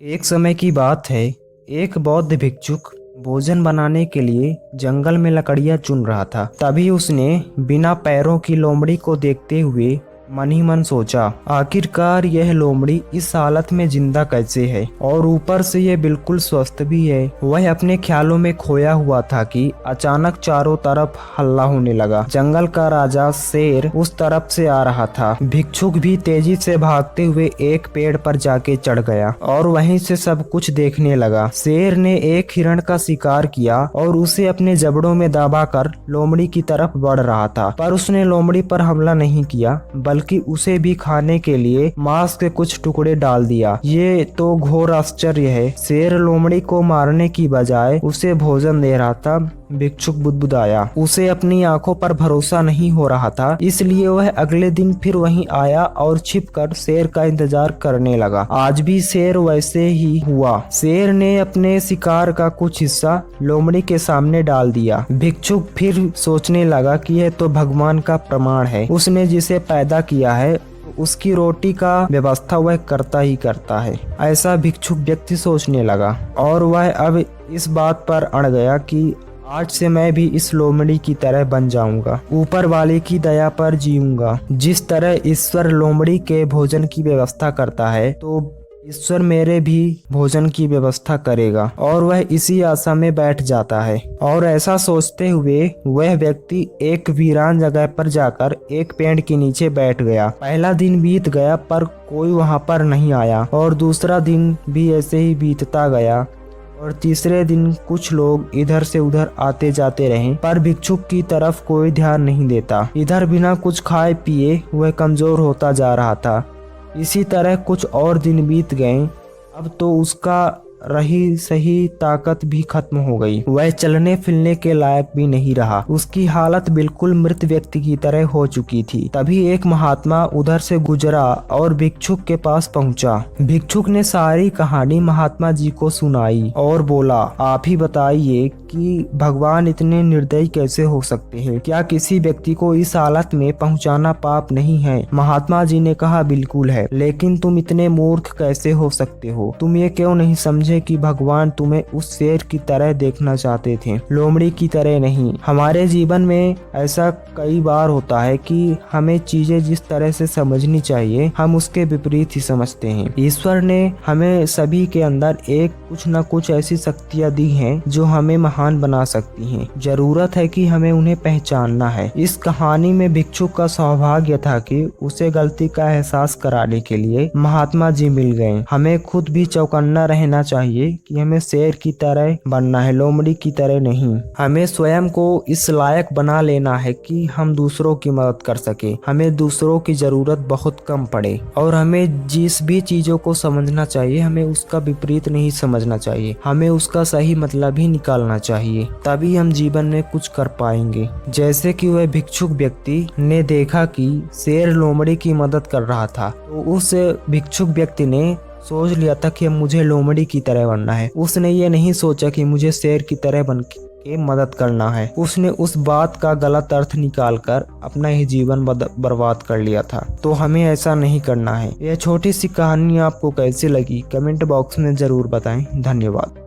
एक समय की बात है। एक बौद्ध भिक्षुक भोजन बनाने के लिए जंगल में लकड़ियां चुन रहा था। तभी उसने बिना पैरों की लोमड़ी को देखते हुए मन ही मन सोचा, आखिरकार यह लोमड़ी इस हालत में जिंदा कैसे है, और ऊपर से यह बिल्कुल स्वस्थ भी है। वह अपने ख्यालों में खोया हुआ था कि अचानक चारों तरफ हल्ला होने लगा। जंगल का राजा शेर उस तरफ से आ रहा था। भिक्षुक भी तेजी से भागते हुए एक पेड़ पर जाके चढ़ गया और वहीं से सब कुछ देखने लगा। शेर ने एक हिरण का शिकार किया और उसे अपने जबड़ों में दबाकर लोमड़ी की तरफ बढ़ रहा था, पर उसने लोमड़ी पर हमला नहीं किया, बल्कि उसे भी खाने के लिए मांस के कुछ टुकड़े डाल दिया। ये तो घोर आश्चर्य है। शेर लोमड़ी को मारने की बजाय उसे भोजन दे रहा था। भिक्षुक बुदबुदाया। उसे अपनी आंखों पर भरोसा नहीं हो रहा था, इसलिए वह अगले दिन फिर वहीं आया और छिपकर शेर का इंतजार करने लगा। आज भी शेर वैसे ही हुआ। शेर ने अपने शिकार का कुछ हिस्सा लोमड़ी के सामने डाल दिया। भिक्षुक फिर सोचने लगा कि यह तो भगवान का प्रमाण है। उसने जिसे पैदा किया है उसकी रोटी का व्यवस्था वह करता ही करता है। ऐसा भिक्षुक व्यक्ति सोचने लगा और वह अब इस बात पर अड़ गया कि आज से मैं भी इस लोमड़ी की तरह बन जाऊंगा, ऊपर वाले की दया पर जीऊंगा। जिस तरह ईश्वर लोमड़ी के भोजन की व्यवस्था करता है, तो ईश्वर मेरे भी भोजन की व्यवस्था करेगा। और वह इसी आशा में बैठ जाता है। और ऐसा सोचते हुए वह व्यक्ति एक वीरान जगह पर जाकर एक पेड़ के नीचे बैठ गया। पहला दिन बीत गया पर कोई वहां पर नहीं आया, और दूसरा दिन भी ऐसे ही बीतता गया, और तीसरे दिन कुछ लोग इधर से उधर आते जाते रहे, पर भिक्षुक की तरफ कोई ध्यान नहीं देता। इधर बिना कुछ खाए पिए वह कमजोर होता जा रहा था। इसी तरह कुछ और दिन बीत गए। अब तो उसका रही सही ताकत भी खत्म हो गई। वह चलने फिरने के लायक भी नहीं रहा। उसकी हालत बिल्कुल मृत व्यक्ति की तरह हो चुकी थी। तभी एक महात्मा उधर से गुजरा और भिक्षुक के पास पहुंचा। भिक्षुक ने सारी कहानी महात्मा जी को सुनाई और बोला, आप ही बताइए कि भगवान इतने निर्दयी कैसे हो सकते हैं? क्या किसी व्यक्ति को इस हालत में पहुंचाना पाप नहीं है? महात्मा जी ने कहा, बिल्कुल है, लेकिन तुम इतने मूर्ख कैसे हो सकते हो? तुम ये क्यों नहीं समझे कि भगवान तुम्हें उस शेर की तरह देखना चाहते थे, लोमड़ी की तरह नहीं? हमारे जीवन में ऐसा कई बार होता है कि हमें चीजें जिस तरह से समझनी चाहिए, हम उसके विपरीत ही समझते हैं। ईश्वर ने हमें सभी के अंदर एक कुछ न कुछ ऐसी शक्तियां दी हैं जो हमें महान बना सकती हैं। जरूरत है कि हमें उन्हें पहचानना है। इस कहानी में भिक्षुक का सौभाग्य था कि उसे गलती का एहसास कराने के लिए महात्मा जी मिल गए। हमें खुद भी चौकन्ना रहना चाहिए कि हमें शेर की तरह बनना है, लोमड़ी की तरह नहीं। हमें स्वयं को इस लायक बना लेना है कि हम दूसरों की मदद कर सके। हमें दूसरों की जरूरत बहुत कम पड़े, और हमें जिस भी चीजों को समझना चाहिए, हमें उसका विपरीत नहीं समझना चाहिए। हमें उसका सही मतलब ही निकालना चाहिए, तभी हम जीवन में कुछ कर पाएंगे। जैसे कि वह भिक्षुक व्यक्ति ने देखा कि शेर लोमड़ी की मदद कर रहा था, तो उस भिक्षुक व्यक्ति ने सोच लिया था कि अब मुझे लोमड़ी की तरह बनना है। उसने ये नहीं सोचा कि मुझे शेर की तरह बन के मदद करना है। उसने उस बात का गलत अर्थ निकालकर अपना ही जीवन बर्बाद कर लिया था। तो हमें ऐसा नहीं करना है। यह छोटी सी कहानी आपको कैसी लगी, कमेंट बॉक्स में जरूर बताएं। धन्यवाद।